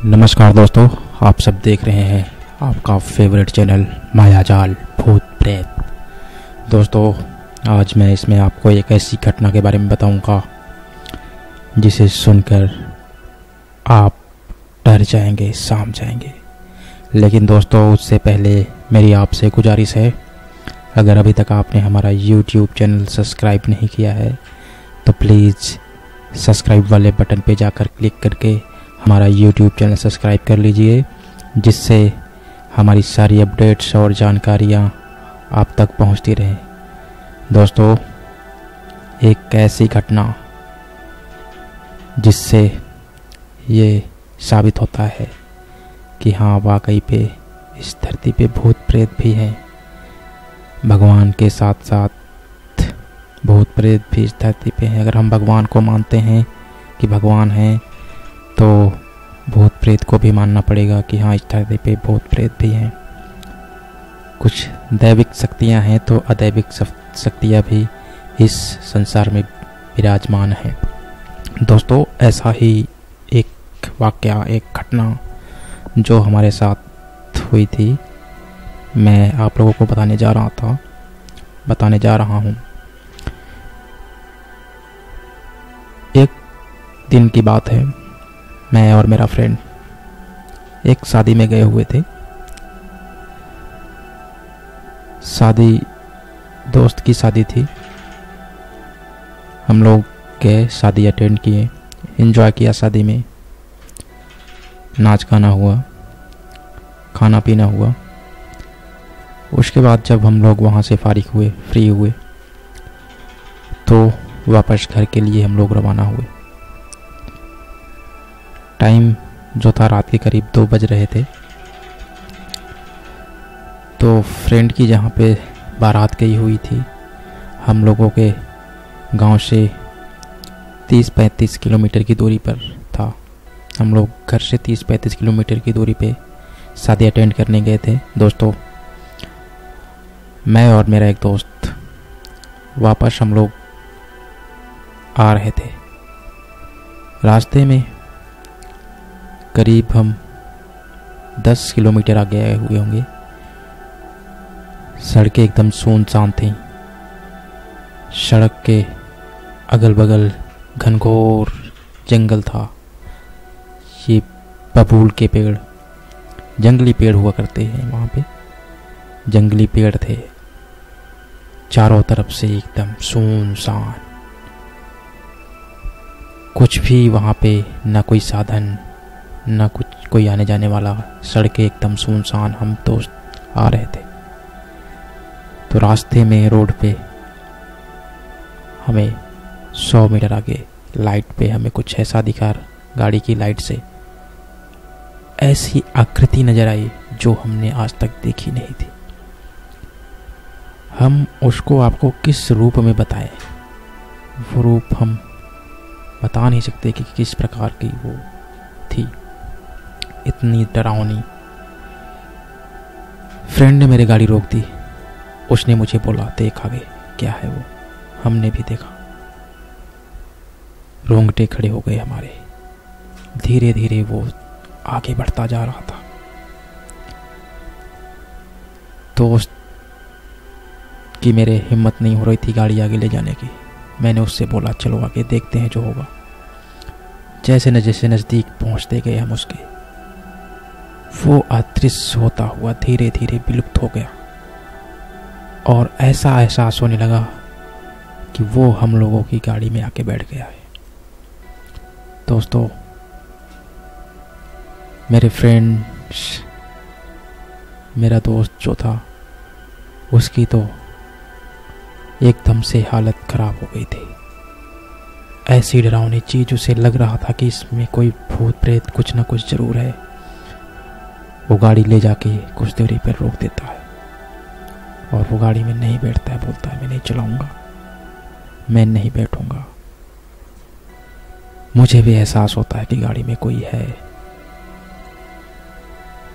नमस्कार दोस्तों, आप सब देख रहे हैं आपका फेवरेट चैनल मायाजाल भूत प्रेत। दोस्तों, आज मैं इसमें आपको एक ऐसी घटना के बारे में बताऊंगा जिसे सुनकर आप डर जाएंगे, सहम जाएंगे। लेकिन दोस्तों, उससे पहले मेरी आपसे गुजारिश है, अगर अभी तक आपने हमारा YouTube चैनल सब्सक्राइब नहीं किया है तो प्लीज़ सब्सक्राइब वाले बटन पे जाकर क्लिक करके हमारा YouTube चैनल सब्सक्राइब कर लीजिए, जिससे हमारी सारी अपडेट्स और जानकारियाँ आप तक पहुँचती रहें। दोस्तों, एक ऐसी घटना जिससे ये साबित होता है कि हाँ, वाकई पे इस धरती पे भूत प्रेत भी हैं। भगवान के साथ साथ भूत प्रेत भी इस धरती पे हैं। अगर हम भगवान को मानते हैं कि भगवान हैं तो भूत प्रेत को भी मानना पड़ेगा कि हाँ, इस धरती पे भूत प्रेत भी हैं। कुछ दैविक शक्तियाँ हैं तो अदैविक शक्तियाँ भी इस संसार में विराजमान हैं। दोस्तों, ऐसा ही एक वाकया, एक घटना जो हमारे साथ हुई थी, मैं आप लोगों को बताने जा रहा हूँ। एक दिन की बात है, मैं और मेरा फ्रेंड एक शादी में गए हुए थे। दोस्त की शादी थी। हम लोग गए, शादी अटेंड किए, एंजॉय किया। शादी में नाच गाना हुआ, खाना पीना हुआ। उसके बाद जब हम लोग वहाँ से फारिग हुए, फ्री हुए, तो वापस घर के लिए हम लोग रवाना हुए। टाइम जो था रात के करीब 2 बज रहे थे। तो फ्रेंड की जहाँ पे बारात गई हुई थी, हम लोगों के गांव से 30-35 किलोमीटर की दूरी पर था। हम लोग घर से 30-35 किलोमीटर की दूरी पे शादी अटेंड करने गए थे। दोस्तों, मैं और मेरा एक दोस्त वापस हम लोग आ रहे थे। रास्ते में करीब हम 10 किलोमीटर आगे आए हुए होंगे। सड़कें एकदम सुनसान थीं। सड़क के अगल बगल घनघोर जंगल था। ये बबूल के पेड़, जंगली पेड़ हुआ करते हैं वहाँ पे। जंगली पेड़ थे, चारों तरफ से एकदम सुनसान। कुछ भी वहाँ पे, ना कोई साधन, ना कुछ कोई आने जाने वाला। सड़कें एकदम सुनसान। हम दोस्त आ रहे थे तो रास्ते में, रोड पे हमें 100 मीटर आगे लाइट पे हमें कुछ ऐसा दिखा, गाड़ी की लाइट से ऐसी आकृति नजर आई जो हमने आज तक देखी नहीं थी। हम उसको आपको किस रूप में बताएं, वो रूप हम बता नहीं सकते कि किस प्रकार की वो थी। इतनी डरावनी। फ्रेंड ने मेरी गाड़ी रोक दी। उसने मुझे बोला, देख आगे क्या है वो। हमने भी देखा। रोंगटे खड़े हो गए हमारे। धीरे धीरे वो आगे बढ़ता जा रहा था। दोस्त की मेरे हिम्मत नहीं हो रही थी गाड़ी आगे ले जाने की। मैंने उससे बोला, चलो आगे देखते हैं जो होगा। जैसे नज़दीक पहुंचते गए हम उसके, वो अदृश्य होता हुआ धीरे धीरे विलुप्त हो गया। और ऐसा एहसास होने लगा कि वो हम लोगों की गाड़ी में आके बैठ गया है। दोस्तों, मेरा दोस्त जो था, उसकी तो एकदम से हालत खराब हो गई थी। ऐसी डरावनी चीज, उसे लग रहा था कि इसमें कोई भूत प्रेत कुछ ना कुछ जरूर है। वो गाड़ी ले जाके कुछ दूरी पर रोक देता है और वो गाड़ी में नहीं बैठता है। बोलता है, मैं नहीं चलाऊंगा, मैं नहीं बैठूंगा। मुझे भी एहसास होता है कि गाड़ी में कोई है,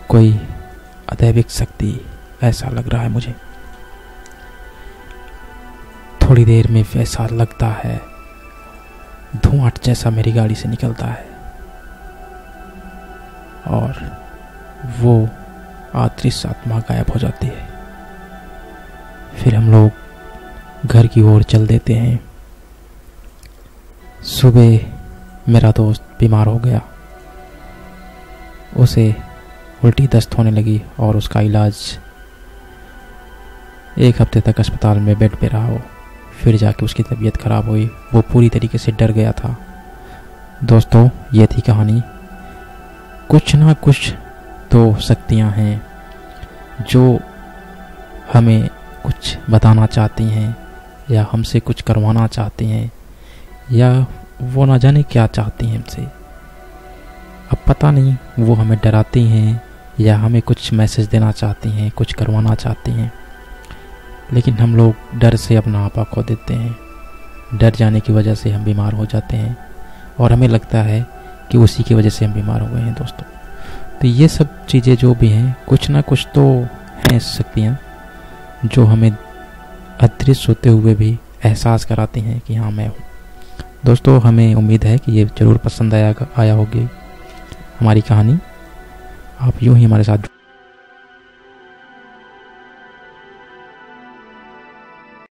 कोई अदैविक शक्ति, ऐसा लग रहा है मुझे। थोड़ी देर में ऐसा लगता है, धुआं जैसा मेरी गाड़ी से निकलता है और वो अदृश्य आत्मा गायब हो जाती है। फिर हम लोग घर की ओर चल देते हैं। सुबह मेरा दोस्त बीमार हो गया, उसे उल्टी दस्त होने लगी और उसका इलाज 1 हफ्ते तक अस्पताल में बेड पे रहा वो। फिर जाके उसकी तबीयत खराब हुई, वो पूरी तरीके से डर गया था। दोस्तों, ये थी कहानी। कुछ ना कुछ तो शक्तियाँ हैं जो हमें कुछ बताना चाहती हैं या हमसे कुछ करवाना चाहती हैं, या वो ना जाने क्या चाहती हैं हमसे। अब पता नहीं वो हमें डराती हैं या हमें कुछ मैसेज देना चाहती हैं, कुछ करवाना चाहती हैं, लेकिन हम लोग डर से अपना आपा खो देते हैं। डर जाने की वजह से हम बीमार हो जाते हैं और हमें लगता है कि उसी की वजह से हम बीमार हो गए हैं। दोस्तों, तो ये सब चीज़ें जो भी हैं, कुछ ना कुछ तो हैं शक्तियाँ जो हमें अदृश्य होते हुए भी एहसास कराती हैं कि हाँ मैं हूँ। दोस्तों, हमें उम्मीद है कि ये ज़रूर पसंद आया होगी हमारी कहानी। आप यूँ ही हमारे साथ